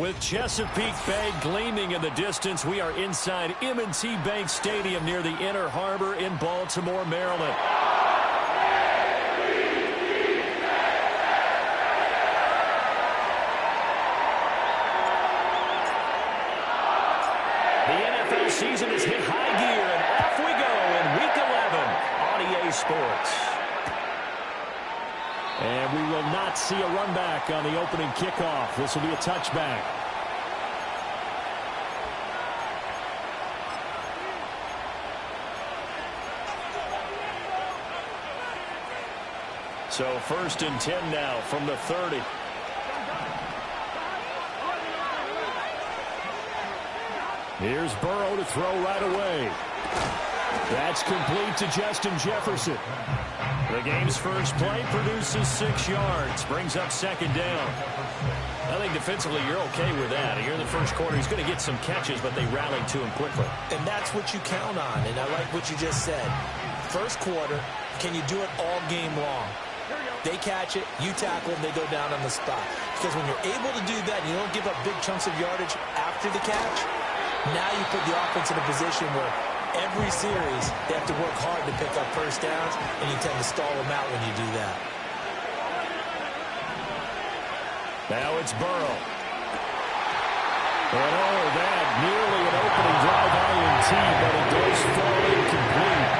With Chesapeake Bay gleaming in the distance, we are inside M&T Bank Stadium near the Inner Harbor in Baltimore, Maryland. The NFL season has hit high gear, and off we go in Week 11 on EA Sports. And we will not see a run back on the opening kickoff. This will be a touchback. So 1st and 10 now from the 30. Here's Burrow to throw right away. That's complete to Justin Jefferson. The game's first play produces 6 yards, brings up 2nd down. I think defensively you're okay with that. Here in the first quarter, he's going to get some catches, but they rallied to him quickly. And that's what you count on, and I like what you just said. First quarter, can you do it all game long? They catch it, you tackle them, they go down on the spot. Because when you're able to do that, and you don't give up big chunks of yardage after the catch, now you put the offense in a position where every series they have to work hard to pick up first downs, and you tend to stall them out when you do that. Now it's Burrow. And oh, that nearly an opening drive INT, but it does fall incomplete.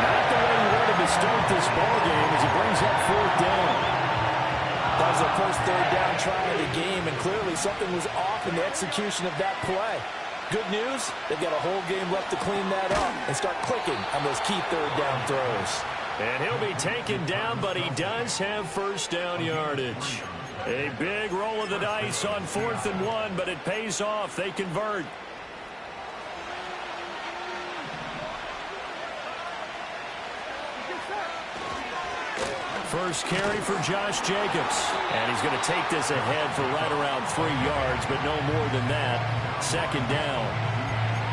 Not the way he wanted to start this ballgame as he brings up 4th down. That was the first 3rd down try of the game, and clearly something was off in the execution of that play. Good news, they've got a whole game left to clean that up and start clicking on those key 3rd down throws. And he'll be taken down, but he does have first down yardage. A big roll of the dice on 4th and 1, but it pays off. They convert. First carry for Josh Jacobs. And he's going to take this ahead for right around 3 yards, but no more than that. 2nd down.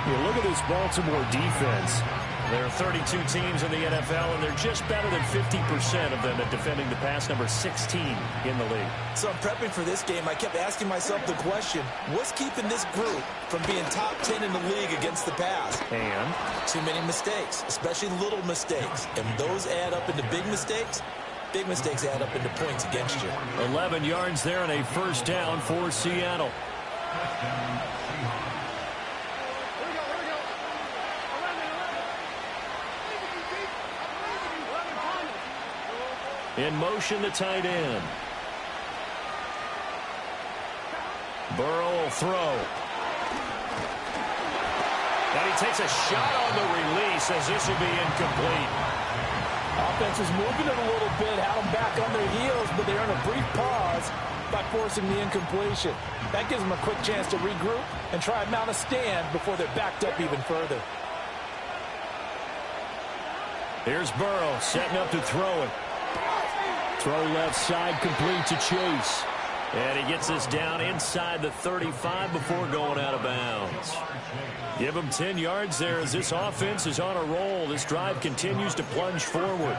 You look at this Baltimore defense. There are 32 teams in the NFL, and they're just better than 50% of them at defending the pass, number 16 in the league. So I'm prepping for this game. I kept asking myself the question, what's keeping this group from being top 10 in the league against the pass? And? Too many mistakes, especially little mistakes. And those add up into big mistakes. Big mistakes add up into points against you. 11 yards there and a first down for Seattle. In motion, the tight end. Burrow will throw. And he takes a shot on the release as this will be incomplete. Offense is moving it a little bit, had them back on their heels, but they earn a brief pause by forcing the incompletion. That gives them a quick chance to regroup and try and mount a stand before they're backed up even further. Here's Burrow setting up to throw it. Throw left side complete to Chase. And he gets us down inside the 35 before going out of bounds. Give him 10 yards there as this offense is on a roll. This drive continues to plunge forward.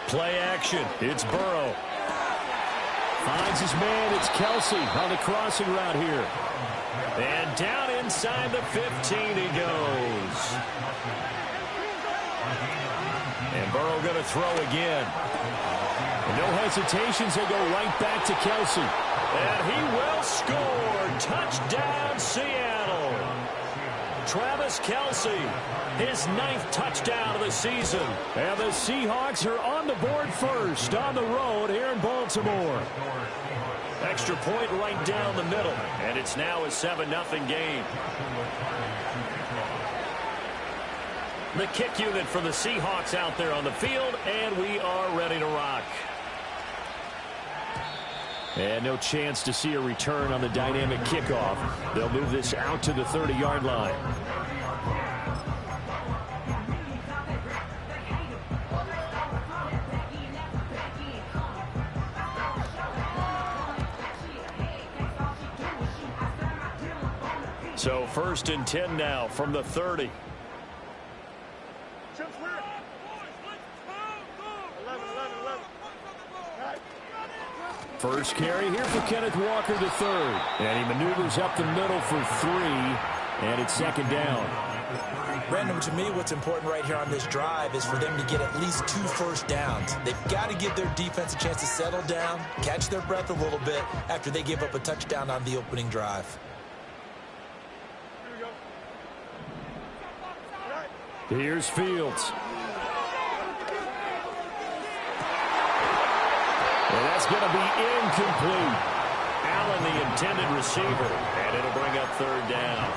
Play action. It's Burrow. Finds his man. It's Kelsey on the crossing route here. And down inside the 15 he goes. And Burrow going to throw again. And no hesitations. They go right back to Kelsey. And he will score. Touchdown, Seattle. Travis Kelsey, his 9th touchdown of the season. And the Seahawks are on the board first on the road here in Baltimore. Extra point right down the middle. And it's now a 7-0 game. The kick unit for the Seahawks out there on the field, and we are ready to rock. And no chance to see a return on the dynamic kickoff. They'll move this out to the 30-yard line. So 1st and 10 now from the 30. First carry here for Kenneth Walker to third. And he maneuvers up the middle for 3. And it's second down. Brandon, to me, what's important right here on this drive is for them to get at least 2 first downs. They've got to give their defense a chance to settle down, catch their breath a little bit after they give up a touchdown on the opening drive. Here's Fields. And that's going to be incomplete. Allen, the intended receiver, and it'll bring up third down.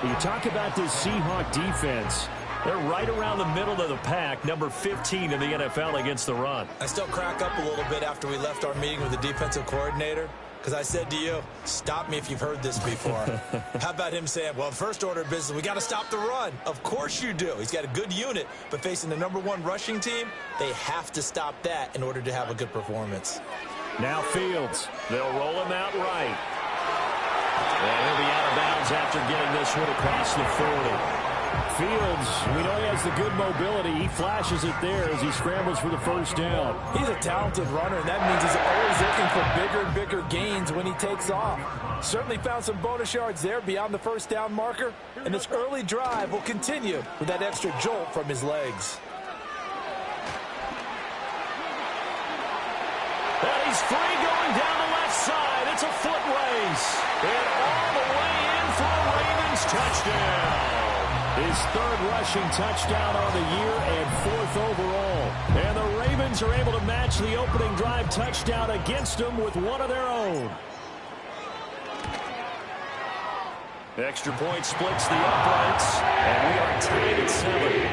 You talk about this Seahawk defense. They're right around the middle of the pack, number 15 in the NFL against the run. I still crack up a little bit after we left our meeting with the defensive coordinator, because I said to you, stop me if you've heard this before. How about him saying, well, first order of business, we got to stop the run. Of course you do. He's got a good unit, but facing the number 1 rushing team, they have to stop that in order to have a good performance. Now Fields. They'll roll him out right. And he'll be out of bounds after getting this one across the 40. Fields, we know he has the good mobility. He flashes it there as he scrambles for the first down. He's a talented runner, and that means he's always looking for bigger and bigger gains when he takes off. Certainly found some bonus yards there beyond the first down marker, and this early drive will continue with that extra jolt from his legs. And he's free going down the left side. It's a foot race. And all the way in for a Ravens touchdown. His 3rd rushing touchdown on the year and 4th overall. And the Ravens are able to match the opening drive touchdown against them with one of their own. Extra point splits the uprights, and we are tied at 7.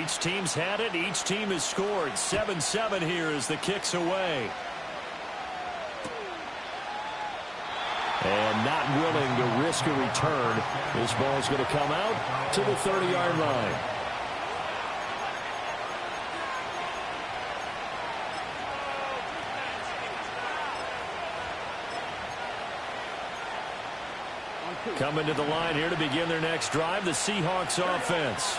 Each team's had it. Each team has scored. 7-7 here as the kick's away. And not willing to risk a return. This ball's going to come out to the 30-yard line. Coming to the line here to begin their next drive, the Seahawks offense.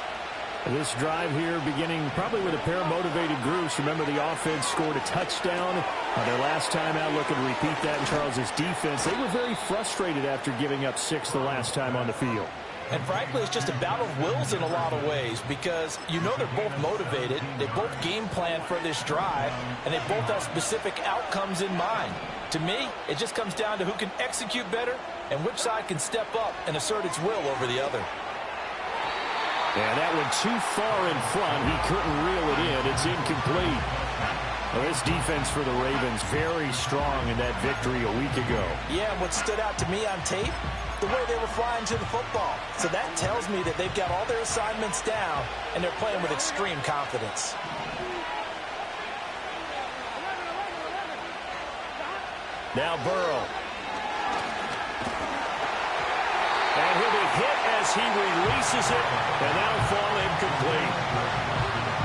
This drive here beginning probably with a pair of motivated groups. Remember, the offense scored a touchdown their last time out, looking to repeat that in Charles' defense. They were very frustrated after giving up 6 the last time on the field. And frankly, it's just a battle of wills in a lot of ways, because you know they're both motivated, they both game plan for this drive, and they both have specific outcomes in mind. To me, it just comes down to who can execute better and which side can step up and assert its will over the other. And that one too far in front. He couldn't reel it in. It's incomplete. Well, this defense for the Ravens very strong in that victory a week ago. Yeah, and what stood out to me on tape, the way they were flying to the football. So that tells me that they've got all their assignments down, and they're playing with extreme confidence. Now Burrow. And he'll be hit as he releases it, and that'll fall incomplete.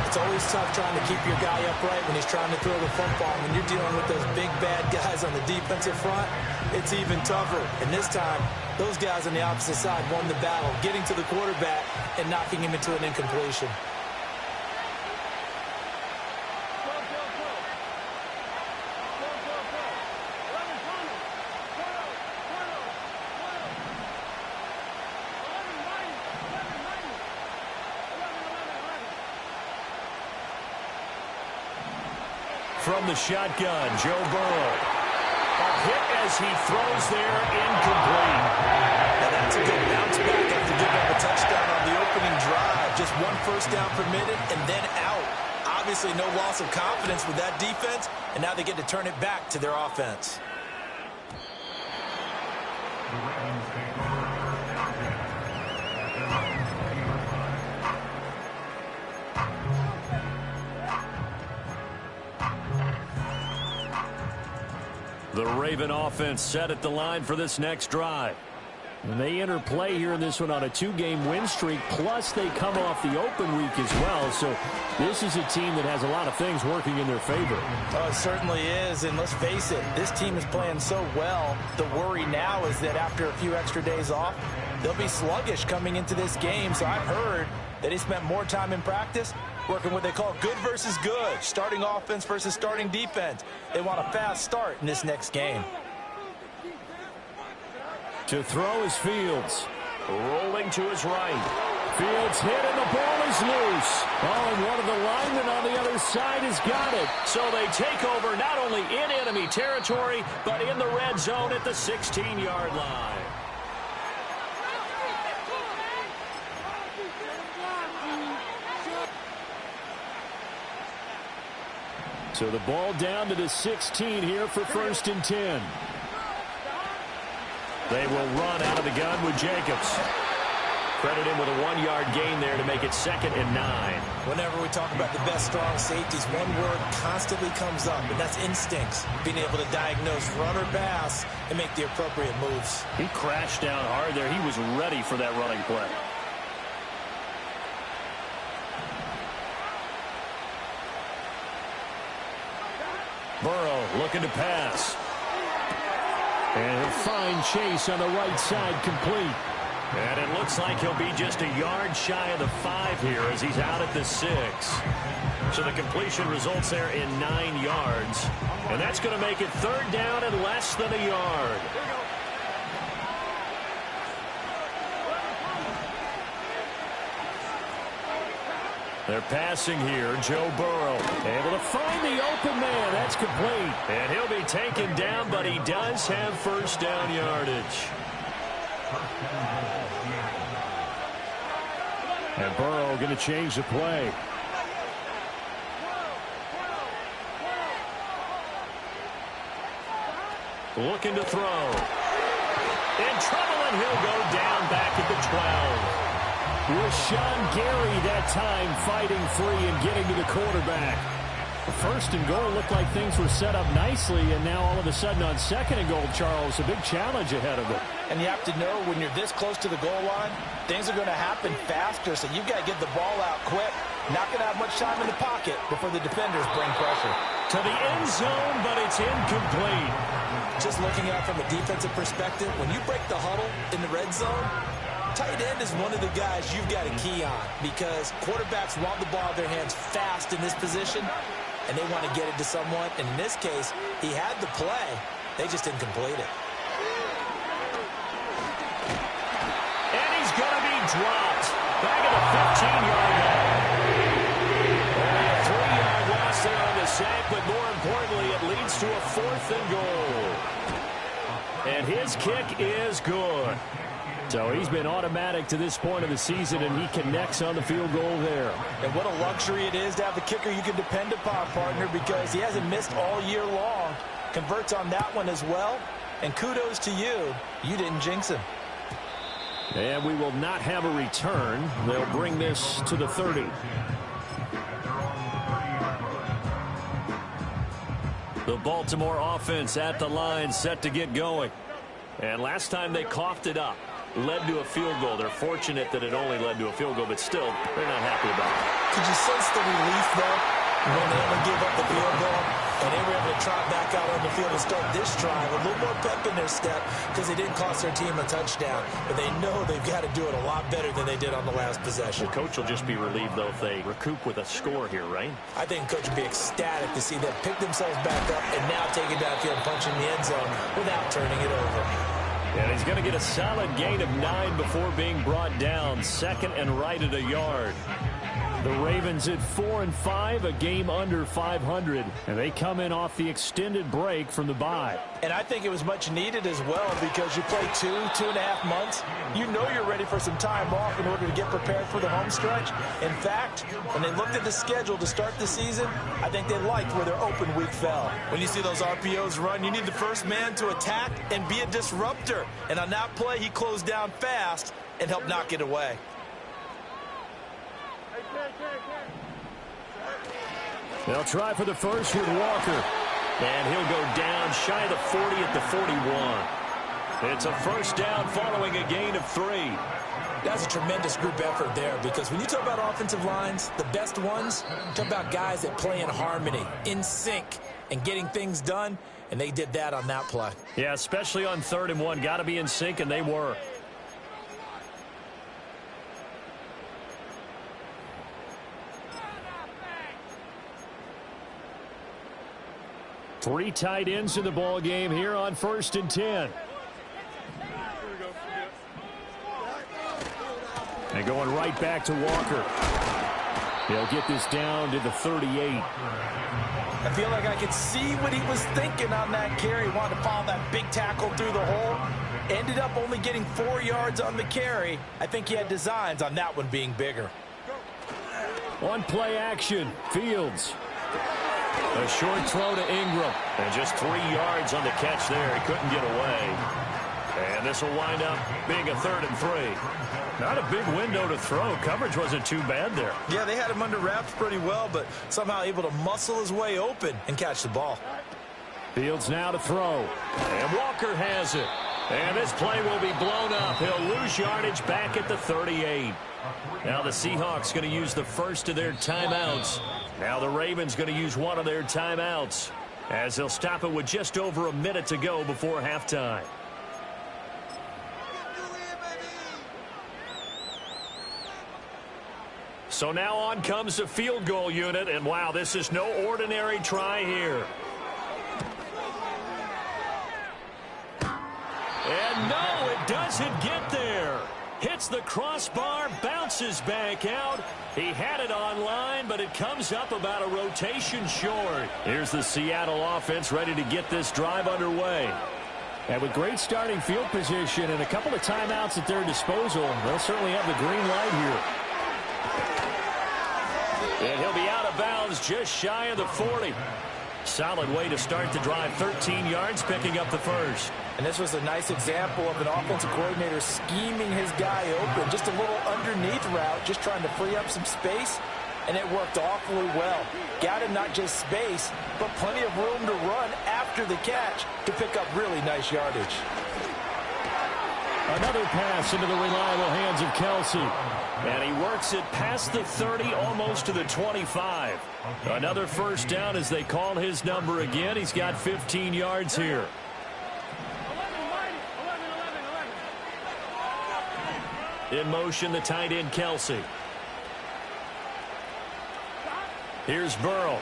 It's always tough trying to keep your guy upright when he's trying to throw the football. When you're dealing with those big, bad guys on the defensive front, it's even tougher. And this time, those guys on the opposite side won the battle, getting to the quarterback and knocking him into an incompletion. From the shotgun, Joe Burrow. A hit as he throws there, incomplete. Now that's a good bounce back after giving up a touchdown on the opening drive. Just 1 first down permitted and then out. Obviously no loss of confidence with that defense, and now they get to turn it back to their offense. The Raven offense set at the line for this next drive. And they enter play here in this one on a 2-game win streak, plus they come off the open week as well. So this is a team that has a lot of things working in their favor. Oh, it certainly is, and let's face it, this team is playing so well. The worry now is that after a few extra days off, they'll be sluggish coming into this game. So I've heard that they spent more time in practice working what they call good versus good, starting offense versus starting defense. They want a fast start in this next game. To throw is Fields. Rolling to his right. Fields hit and the ball is loose. Oh, and one of the linemen on the other side has got it. So they take over not only in enemy territory, but in the red zone at the 16-yard line. So the ball down to the 16 here for 1st and 10. They will run out of the gun with Jacobs. Credit him with a 1-yard gain there to make it 2nd and 9. Whenever we talk about the best strong safeties, one word constantly comes up, and that's instincts. Being able to diagnose run or pass and make the appropriate moves. He crashed down hard there. He was ready for that running play. Burrow looking to pass. And he'll find Chase on the right side complete. And it looks like he'll be just a yard shy of the 5 here as he's out at the 6. So the completion results there in 9 yards. And that's going to make it 3rd down and less than a yard. They're passing here. Joe Burrow able to find the open man. That's complete. And he'll be taken down, but he does have 1st down yardage. And Burrow going to change the play. Looking to throw. In trouble, and he'll go down back at the 12. Rashawn Gary that time fighting free and getting to the quarterback. 1st and goal looked like things were set up nicely, and now all of a sudden on 2nd and goal, Charles, a big challenge ahead of them. And you have to know when you're this close to the goal line, things are going to happen faster, so you've got to get the ball out quick. Not going to have much time in the pocket before the defenders bring pressure. To the end zone, but it's incomplete. Just looking at it from a defensive perspective, when you break the huddle in the red zone, tight end is one of the guys you've got to key on because quarterbacks want the ball in their hands fast in this position, and they want to get it to someone. And in this case, he had the play. They just didn't complete it. And he's going to be dropped. Back at the 15-yard line. And a 3-yard loss there on the sack, but more importantly, it leads to a 4th and goal. And his kick is good. So he's been automatic to this point of the season, and he connects on the field goal there. And what a luxury it is to have a kicker you can depend upon, partner, because he hasn't missed all year long. Converts on that one as well. And kudos to you. You didn't jinx him. And we will not have a return. They'll bring this to the 30. The Baltimore offense at the line, set to get going. And last time they coughed it up, led to a field goal. They're fortunate that it only led to a field goal, but still, they're not happy about it. Could you sense the relief, though, when they only gave up the field goal and they were able to trot back out on the field and start this drive a little more pep in their step because they didn't cost their team a touchdown, but they know they've got to do it a lot better than they did on the last possession. The coach will just be relieved, though, if they recoup with a score here, right? I think coach will be ecstatic to see them pick themselves back up and now take it downfield and punch in the end zone without turning it over. And he's going to get a solid gain of 9 before being brought down. 2nd and right at a yard. The Ravens at 4-5, a game under 500. And they come in off the extended break from the bye. And I think it was much needed as well because you play 2.5 months. You know you're ready for some time off in order to get prepared for the home stretch. In fact, when they looked at the schedule to start the season, I think they liked where their open week fell. When you see those RPOs run, you need the first man to attack and be a disruptor. And on that play, he closed down fast and helped knock it away. They'll try for the first with Walker. And he'll go down shy of the 40 at the 41. It's a first down following a gain of 3. That's a tremendous group effort there, because when you talk about offensive lines, the best ones, talk about guys that play in harmony, in sync, and getting things done, and they did that on that play. Yeah, especially on 3rd and 1. Got to be in sync, and they were. Three tight ends in the ball game here on 1st and 10. And going right back to Walker. He'll get this down to the 38. I feel like I could see what he was thinking on that carry. Wanted to follow that big tackle through the hole. Ended up only getting 4 yards on the carry. I think he had designs on that one being bigger. On play action, Fields. A short throw to Ingram. And just 3 yards on the catch there. He couldn't get away. And this will wind up being a 3rd and 3. Not a big window to throw. Coverage wasn't too bad there. Yeah, they had him under wraps pretty well, but somehow able to muscle his way open and catch the ball. Fields now to throw. And Walker has it. And this play will be blown up. He'll lose yardage back at the 38. Now the Seahawks going to use the first of their timeouts. Now the Ravens going to use one of their timeouts, as they'll stop it with just over a minute to go before halftime. So now on comes the field goal unit, and wow, this is no ordinary try here. And no, it doesn't get there. Hits the crossbar, bounces back out. He had it on line, but it comes up about a rotation short. Here's the Seattle offense ready to get this drive underway. And with great starting field position and a couple of timeouts at their disposal, they'll certainly have the green light here. And he'll be out of bounds just shy of the 40. Solid way to start the drive. 13 yards, picking up the first. And this was a nice example of an offensive coordinator scheming his guy open. Just a little underneath route, just trying to free up some space. And it worked awfully well. Got him not just space, but plenty of room to run after the catch to pick up really nice yardage. Another pass into the reliable hands of Kelce. And he works it past the 30, almost to the 25. Another first down as they call his number again. He's got 15 yards here. In motion, the tight end, Kelce. Here's Burrow.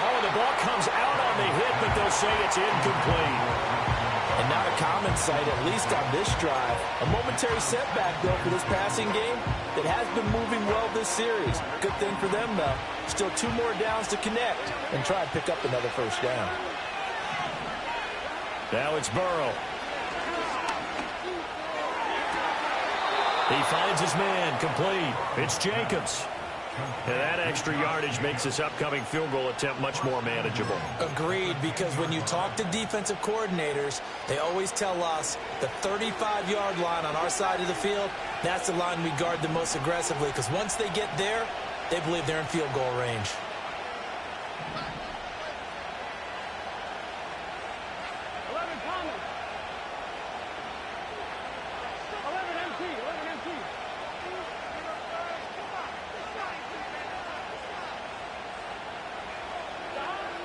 Oh, the ball comes out on the hit, but they'll say it's incomplete. And not a common sight, at least on this drive. A momentary setback, though, for this passing game that has been moving well this series. Good thing for them, though. Still 2 more downs to connect and try and pick up another first down. Now it's Burrow. He finds his man, complete. It's Jacobs. And that extra yardage makes this upcoming field goal attempt much more manageable. Agreed, because when you talk to defensive coordinators, they always tell us the 35-yard line on our side of the field, that's the line we guard the most aggressively, because once they get there, they believe they're in field goal range.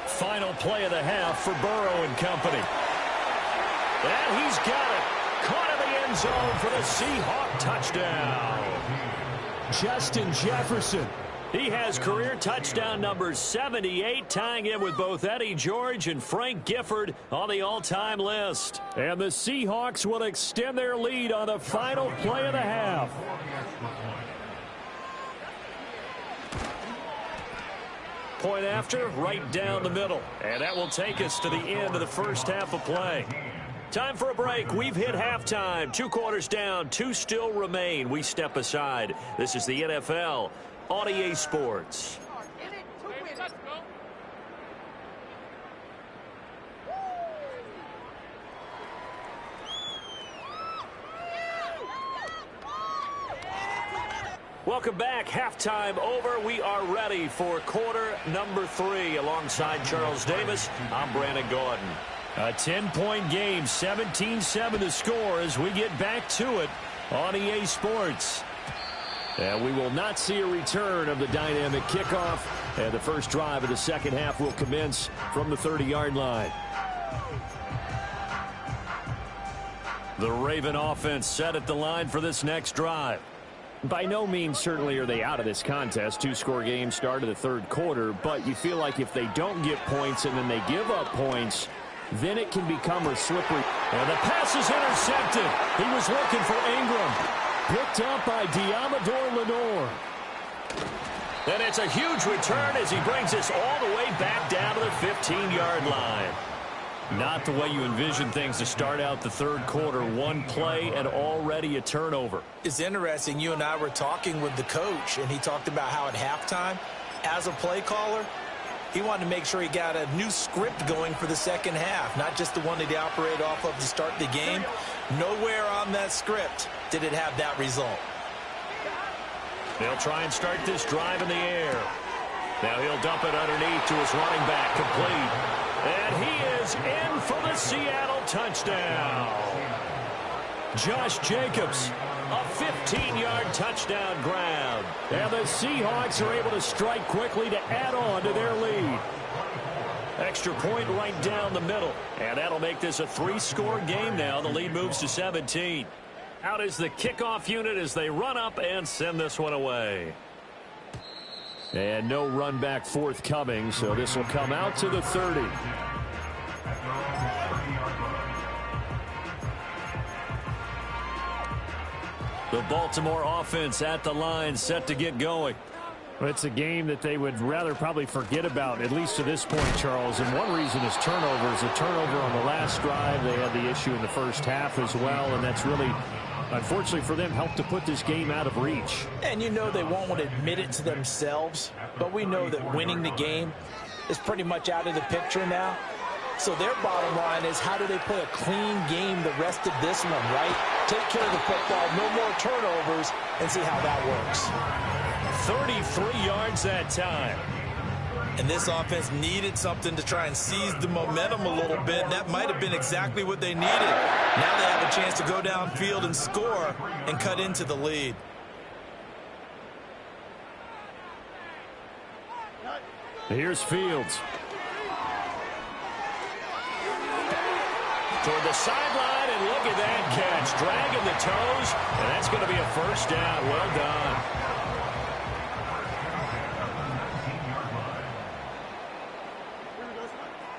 Final play of the half for Burrow and company. And he's got it. Caught in the end zone for the Seahawk touchdown. Justin Jefferson. He has career touchdown number 78, tying him with both Eddie George and Frank Gifford on the all-time list. And the Seahawks will extend their lead on the final play of the half. Point after, right down the middle. And that will take us to the end of the first half of play. Time for a break. We've hit halftime. 2 quarters down, 2 still remain. We step aside. This is the NFL on EA Sports. Welcome back. Halftime over. We are ready for quarter number 3. Alongside Charles Davis, I'm Brandon Gaudin. A 10-point game, 17-7 to score as we get back to it on EA Sports. And we will not see a return of the dynamic kickoff. And the first drive of the second half will commence from the 30-yard line. The Raven offense set at the line for this next drive. By no means certainly are they out of this contest. 2-score game start of the third quarter, but you feel like if they don't get points and then they give up points, then it can become a slippery. And the pass is intercepted. He was looking for Ingram. Picked up by Diamador Lenore. And it's a huge return as he brings us all the way back down to the 15-yard line. Not the way you envision things to start out the third quarter. One play and already a turnover. It's interesting. You and I were talking with the coach, and he talked about how at halftime, as a play caller, he wanted to make sure he got a new script going for the second half, not just the one that he operated off of to start the game. Nowhere on that script did it have that result. They'll try and start this drive in the air. Now he'll dump it underneath to his running back, complete. And he is in for the Seattle touchdown. Josh Jacobs, a 15-yard touchdown grab. And the Seahawks are able to strike quickly to add on to their lead. Extra point right down the middle. And that'll make this a 3-score game now. The lead moves to 17. Out is the kickoff unit as they run up and send this one away. And no run back forthcoming, so this will come out to the 30. The Baltimore offense at the line, set to get going. Well, it's a game that they would rather probably forget about, at least to this point, Charles. And one reason is turnovers. A turnover on the last drive. They had the issue in the first half as well, and that's really, unfortunately for them, helped to put this game out of reach. And you know they won't want to admit it to themselves, but we know that winning the game is pretty much out of the picture now. So their bottom line is, how do they play a clean game the rest of this one, right? Take care of the football, no more turnovers, and see how that works. 33 yards that time. And this offense needed something to try and seize the momentum a little bit. That might have been exactly what they needed. Now they have a chance to go downfield and score and cut into the lead. Here's Fields. Toward the sideline, and look at that catch. Dragging the toes, and that's going to be a first down. Well done.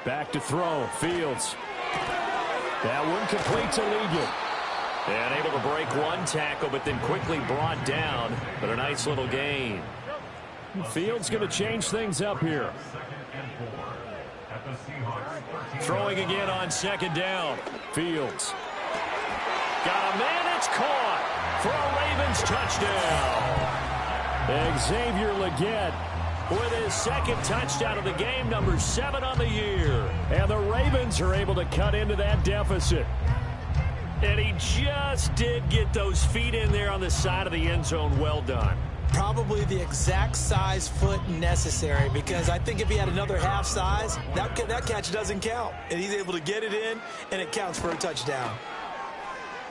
Back to throw. Fields. That one complete to Ligon. And able to break one tackle, but then quickly brought down. But a nice little gain. Fields going to change things up here. Throwing again on second down. Fields. Got a man, it's caught for a Ravens touchdown. Xavier Legette with his second touchdown of the game, number 7 on the year. And the Ravens are able to cut into that deficit. And he just did get those feet in there on the side of the end zone. Well done. Probably the exact size foot necessary, because I think if he had another half size, that catch doesn't count. And he's able to get it in, and it counts for a touchdown.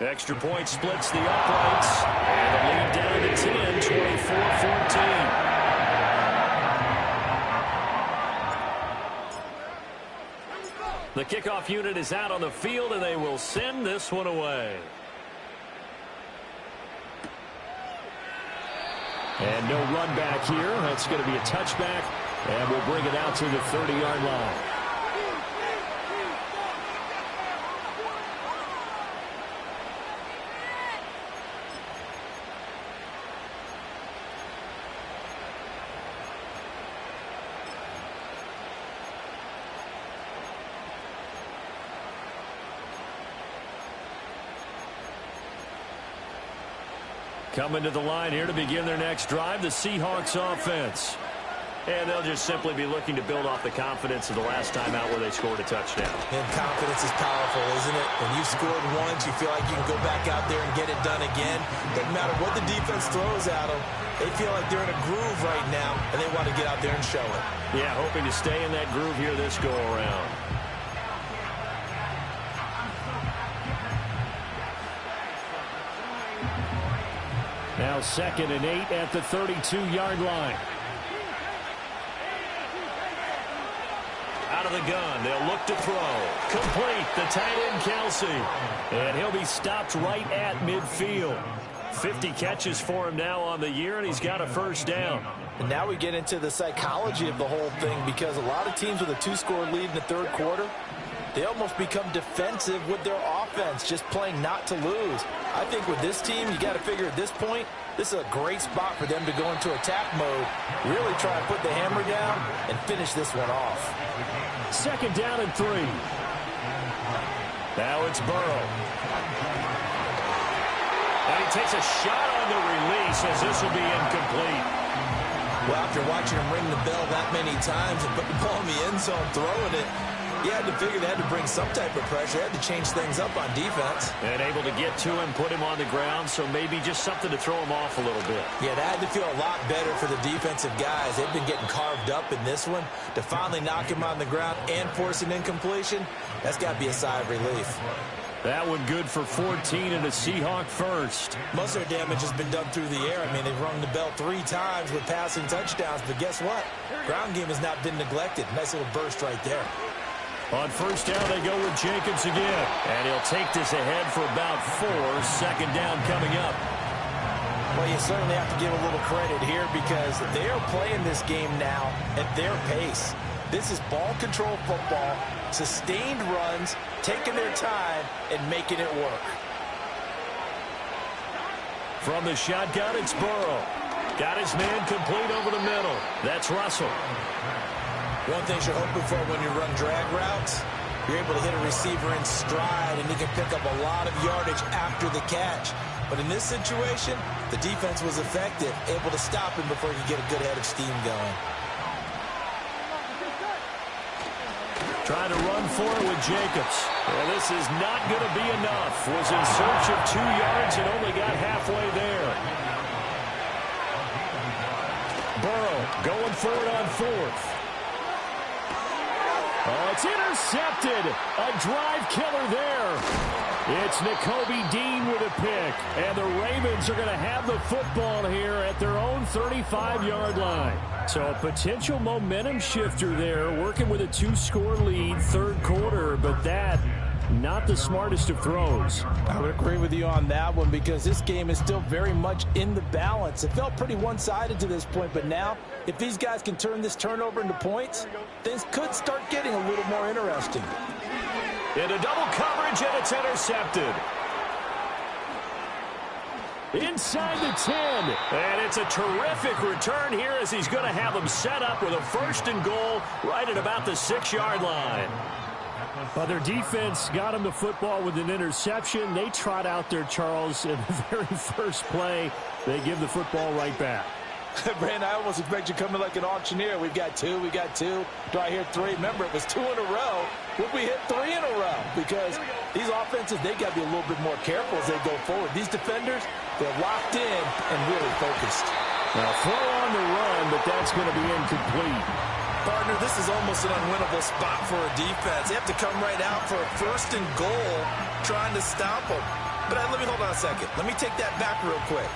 Extra point splits the uprights. And the lead down to 10, 24-14. The kickoff unit is out on the field, and they will send this one away. And no run back here. That's going to be a touchback, and we'll bring it out to the 30-yard line. Coming to the line here to begin their next drive, the Seahawks offense. And they'll just simply be looking to build off the confidence of the last time out where they scored a touchdown. And confidence is powerful, isn't it? When you've scored once, you feel like you can go back out there and get it done again. Doesn't matter what the defense throws at them, They feel like they're in a groove right now, and they want to get out there and show it. Yeah, hoping to stay in that groove here this go-around. Now 2nd and 8 at the 32-yard line. Out of the gun, they'll look to throw. Complete, the tight end Kelce. And he'll be stopped right at midfield. 50 catches for him now on the year, and he's got a first down. And now we get into the psychology of the whole thing, because a lot of teams with a 2-score lead in the third quarter, they almost become defensive with their offense, just playing not to lose. I think with this team, you got to figure at this point, this is a great spot for them to go into attack mode, really try and put the hammer down and finish this one off. 2nd down and 3. Now it's Burrow. And he takes a shot on the release as this will be incomplete. Well, after watching him ring the bell that many times and put the ball in the end zone, throwing it, you had to figure they had to bring some type of pressure. They had to change things up on defense. And able to get to him, put him on the ground, so maybe just something to throw him off a little bit. Yeah, that had to feel a lot better for the defensive guys. They've been getting carved up in this one. To finally knock him on the ground and force an incompletion, that's got to be a sigh of relief. That one good for 14 and a Seahawk first. Most of their damage has been done through the air. I mean, they've rung the bell 3 times with passing touchdowns, but guess what? Ground game has not been neglected. Nice little burst right there. On first down, they go with Jacobs again. And he'll take this ahead for about 4. 2nd down coming up. Well, you certainly have to give a little credit here, because they are playing this game now at their pace. This is ball control football, sustained runs, taking their time, and making it work. From the shotgun, it's Burrow. Got his man complete over the middle. That's Russell. One thing you're hoping for when you run drag routes, you're able to hit a receiver in stride, and he can pick up a lot of yardage after the catch. But in this situation, the defense was effective, able to stop him before he could get a good head of steam going. Trying to run for it with Jacobs. Well, this is not going to be enough. Was in search of 2 yards and only got halfway there. Burrow going for it on 4th. Oh, it's intercepted. A drive killer there. It's Nakobe Dean with a pick. And the Ravens are going to have the football here at their own 35-yard line. So a potential momentum shifter there, working with a 2-score lead, third quarter, but that, not the smartest of throws. I would agree with you on that one, because this game is still very much in the balance. It felt pretty one-sided to this point, but now, if these guys can turn this turnover into points, things could start getting a little more interesting. Into double coverage, and it's intercepted. Inside the 10. And it's a terrific return here, as he's going to have them set up with a 1st and goal right at about the 6-yard line. Well, their defense got him the football with an interception. They trot out there, Charles, in the very first play. They give the football right back. Brandon, I almost expect you coming like an auctioneer. We've got 2, we got 2. Do I hear 3? Remember, it was 2 in a row. Would we hit 3 in a row? Because these offenses, they got to be a little bit more careful as they go forward. These defenders, they're locked in and really focused. Now, throw on the run, but that's going to be incomplete. Partner, this is almost an unwinnable spot for a defense. They have to come right out for a 1st and goal, trying to stop them. But let me hold on a second. Let me take that back real quick.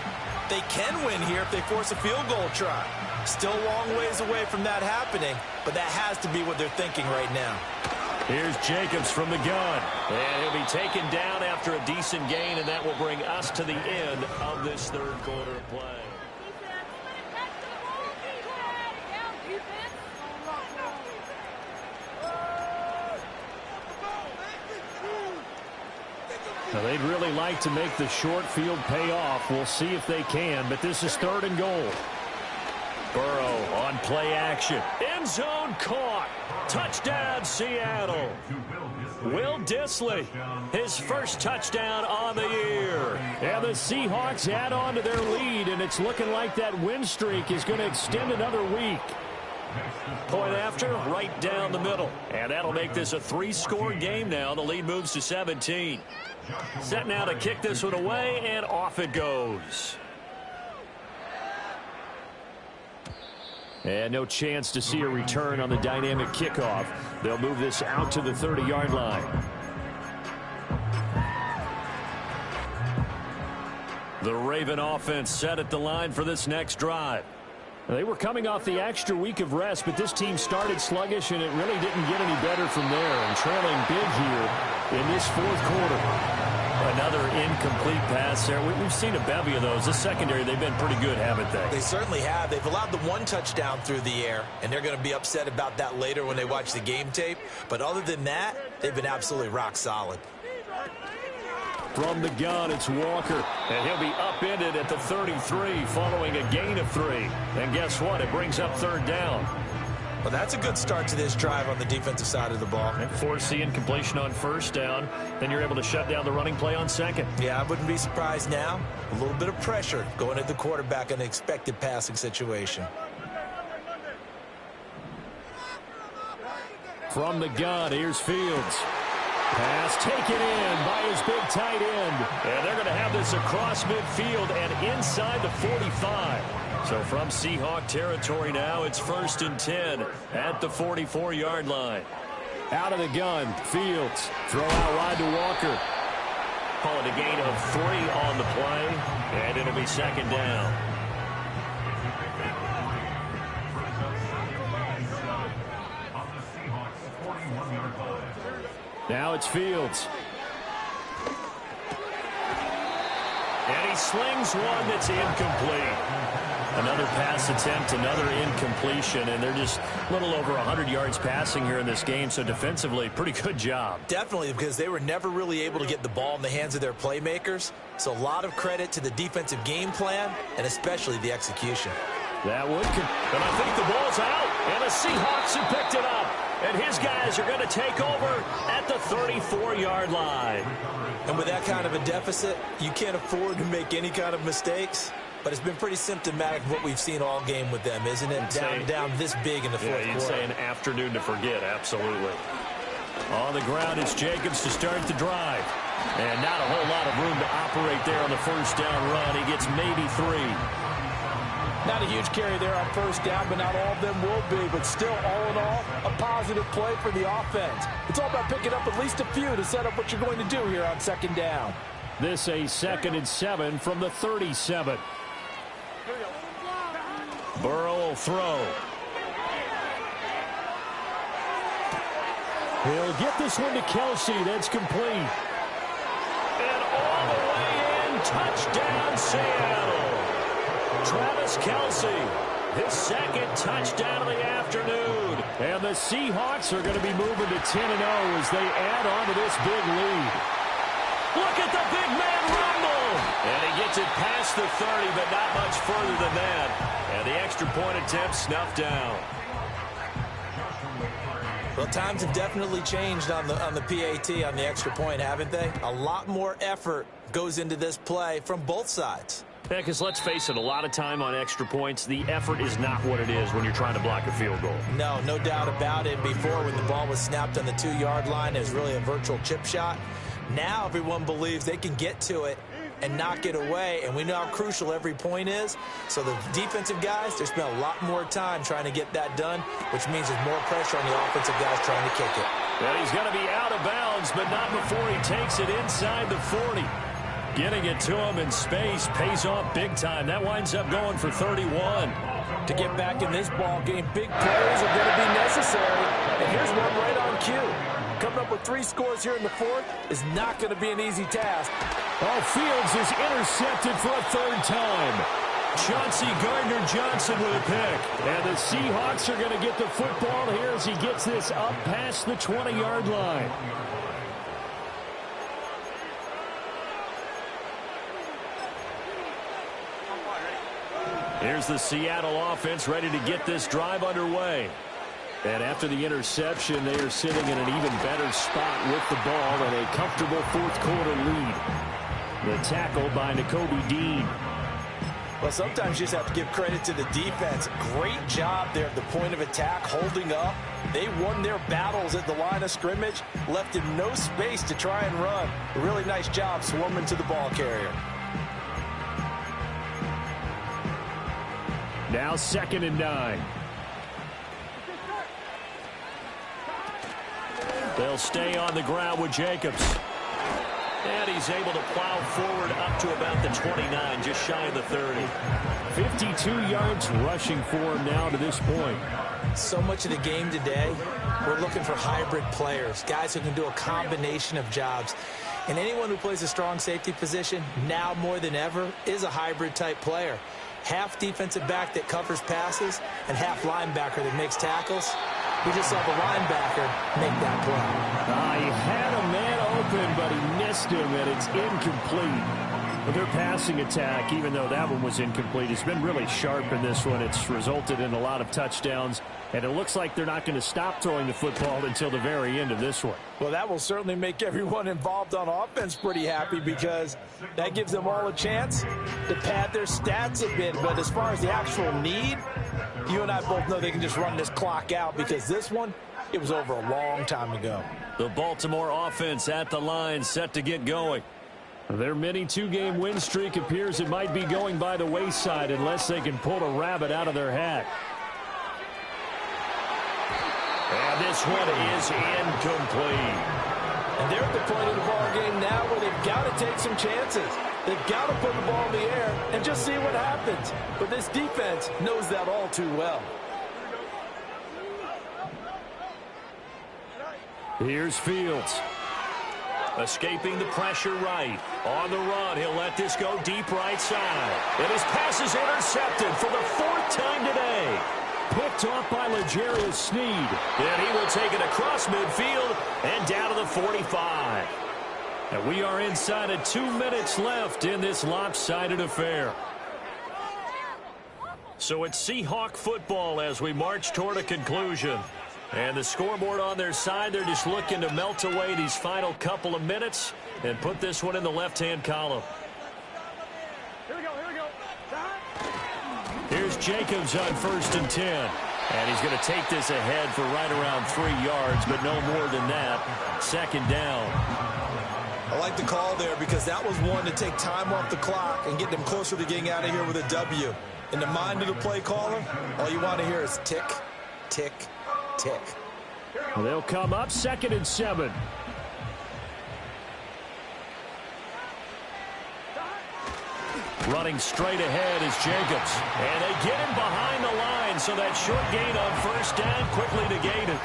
They can win here if they force a field goal try. Still a long ways away from that happening, but that has to be what they're thinking right now. Here's Jacobs from the gun. And he'll be taken down after a decent gain, and that will bring us to the end of this third quarter of play. Now, they'd really like to make the short field pay off. We'll see if they can, but this is 3rd and goal. Burrow on play action. End zone caught. Touchdown, Seattle. Will Dissly, his first touchdown on the year. And the Seahawks add on to their lead, and it's looking like that win streak is going to extend another week. Point after, right down the middle. And that'll make this a 3-score game now. The lead moves to 17. Set now to kick this one away, and off it goes. And no chance to see a return on the dynamic kickoff. They'll move this out to the 30-yard line. The Raven offense set at the line for this next drive. They were coming off the extra week of rest, but this team started sluggish, and it really didn't get any better from there. And trailing big here in this fourth quarter. Another incomplete pass there. We've seen a bevy of those. This secondary, they've been pretty good, haven't they? They certainly have. They've allowed the one touchdown through the air, and they're going to be upset about that later when they watch the game tape. But other than that, they've been absolutely rock solid. From the gun, it's Walker, and he'll be upended at the 33 following a gain of 3. And guess what? It brings up third down. Well, that's a good start to this drive on the defensive side of the ball. And force the incompletion on first down, then you're able to shut down the running play on second. Yeah, I wouldn't be surprised now. A little bit of pressure going at the quarterback in an expected passing situation. From the gun, here's Fields. Pass taken in by his big tight end. And they're going to have this across midfield and inside the 45. So from Seahawk territory now, it's 1st and 10 at the 44-yard line. Out of the gun, Fields. Throw out wide to Walker. Call it a gain of 3 on the play, and it'll be second down. Now it's Fields. And he slings one that's incomplete. Another pass attempt, another incompletion, and they're just a little over 100 yards passing here in this game, so defensively, pretty good job. Definitely, because they were never really able to get the ball in the hands of their playmakers, so a lot of credit to the defensive game plan, and especially the execution. That would, and I think the ball's out, and the Seahawks have picked it up, and his guys are going to take over at the 34-yard line. And with that kind of a deficit, you can't afford to make any kind of mistakes. But it's been pretty symptomatic of what we've seen all game with them, isn't it? Down this big in the fourth quarter. You'd say an afternoon to forget, absolutely. On the ground, it's Jacobs to start the drive. And not a whole lot of room to operate there on the first down run. He gets maybe 3. Not a huge carry there on first down, but not all of them will be. But still, all in all, a positive play for the offense. It's all about picking up at least a few to set up what you're going to do here on second down. This a 2nd and 7 from the 37. Burrow will throw. He'll get this one to Kelce. That's complete. And all the way in, touchdown Seattle. Travis Kelce, his 2nd touchdown of the afternoon. And the Seahawks are going to be moving to 10-0 as they add on to this big lead. Look at the big man rumble. And he gets it past the 30, but not much further than that. And the extra point attempt snuffed down. Well, times have definitely changed on the PAT, on the extra point, haven't they? A lot more effort goes into this play from both sides. Yeah, because let's face it, a lot of time on extra points, the effort is not what it is when you're trying to block a field goal. No doubt about it. Before, when the ball was snapped on the 2-yard line, it was really a virtual chip shot. Now everyone believes they can get to it and knock it away, and we know how crucial every point is. So the defensive guys, they spend a lot more time trying to get that done, which means there's more pressure on the offensive guys trying to kick it. Well, he's going to be out of bounds, but not before he takes it inside the 40. Getting it to him in space pays off big time. That winds up going for 31. To get back in this ball game, big plays are going to be necessary. And here's one right on cue. Coming up with 3 scores here in the fourth is not going to be an easy task. Oh, Fields is intercepted for a 3rd time. Chauncey Gardner-Johnson with a pick. And the Seahawks are going to get the football here as he gets this up past the 20-yard line. Here's the Seattle offense ready to get this drive underway. And after the interception, they are sitting in an even better spot with the ball and a comfortable fourth quarter lead. The tackle by Nakobe Dean. Well, sometimes you just have to give credit to the defense. Great job there at the point of attack, holding up. They won their battles at the line of scrimmage, left him no space to try and run. A really nice job swarming to the ball carrier. Now 2nd and 9. They'll stay on the ground with Jacobs. And he's able to plow forward up to about the 29, just shy of the 30. 52 yards rushing for him now to this point. So much of the game today, we're looking for hybrid players, guys who can do a combination of jobs. And anyone who plays a strong safety position, now more than ever, is a hybrid-type player. Half defensive back that covers passes and half linebacker that makes tackles. We just saw the linebacker make that play. He had a man open, but he missed him, and it's incomplete. But their passing attack, even though that one was incomplete, has been really sharp in this one. It's resulted in a lot of touchdowns, and it looks like they're not going to stop throwing the football until the very end of this one. Well, that will certainly make everyone involved on offense pretty happy because that gives them all a chance to pad their stats a bit. But as far as the actual need, you and I both know they can just run this clock out because this one, it was over a long time ago. The Baltimore offense at the line, set to get going. Their mini two-game win streak appears it might be going by the wayside unless they can pull a rabbit out of their hat. And this one is incomplete. And they're at the point of the ball game now where they've got to take some chances. They've got to put the ball in the air and just see what happens. But this defense knows that all too well. Here's Fields. Escaping the pressure right. On the run, he'll let this go deep right side. And his pass is intercepted for the 4th time today. Picked off by L'Jarius Sneed. And he will take it across midfield and down to the 45. And we are inside of 2 minutes left in this lopsided affair. So it's Seahawk football as we march toward a conclusion. And the scoreboard on their side, they're just looking to melt away these final couple of minutes and put this one in the left-hand column. Here we go. Here's Jacobs on 1st and 10. And he's going to take this ahead for right around 3 yards, but no more than that. 2nd down. I like the call there because that was one to take time off the clock and get them closer to getting out of here with a W. In the mind of the play caller, all you want to hear is tick, tick, tick. Well, they'll come up 2nd and 7. Running straight ahead is Jacobs. And they get him behind the line, so that short gain on 1st down quickly negated.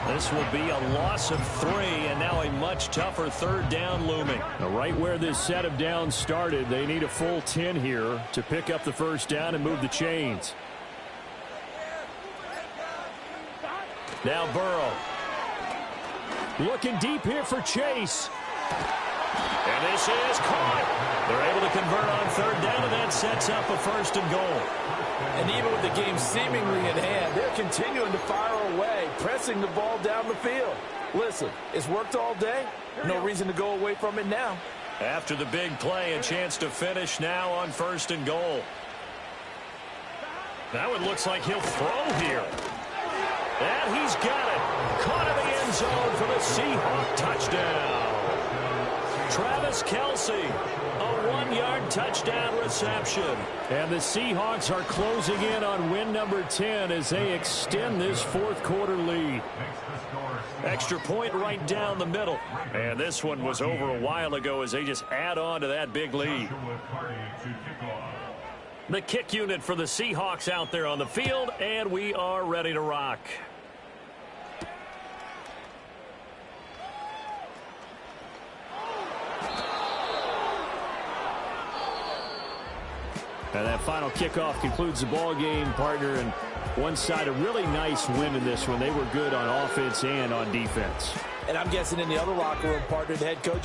This will be a loss of 3, and now a much tougher 3rd down looming. Now, right where this set of downs started, they need a full 10 here to pick up the 1st down and move the chains. Now Burrow. Looking deep here for Chase. And this is caught. They're able to convert on 3rd down, and that sets up a 1st and goal. And even with the game seemingly in hand, they're continuing to fire away, pressing the ball down the field. Listen, it's worked all day. No reason to go away from it now. After the big play, a chance to finish now on 1st and goal. Now it looks like he'll throw here. And he's got it. Caught in the end zone for the Seahawk touchdown. Travis Kelce, a 1-yard touchdown reception. And the Seahawks are closing in on win number 10 as they extend this 4th quarter lead. Extra point right down the middle. And this one was over a while ago as they just add on to that big lead. The kick unit for the Seahawks out there on the field, and we are ready to rock. And that final kickoff concludes the ball game, partner, and one side a really nice win in this one. They were good on offense and on defense. And I'm guessing in the other locker room, partner, the head coach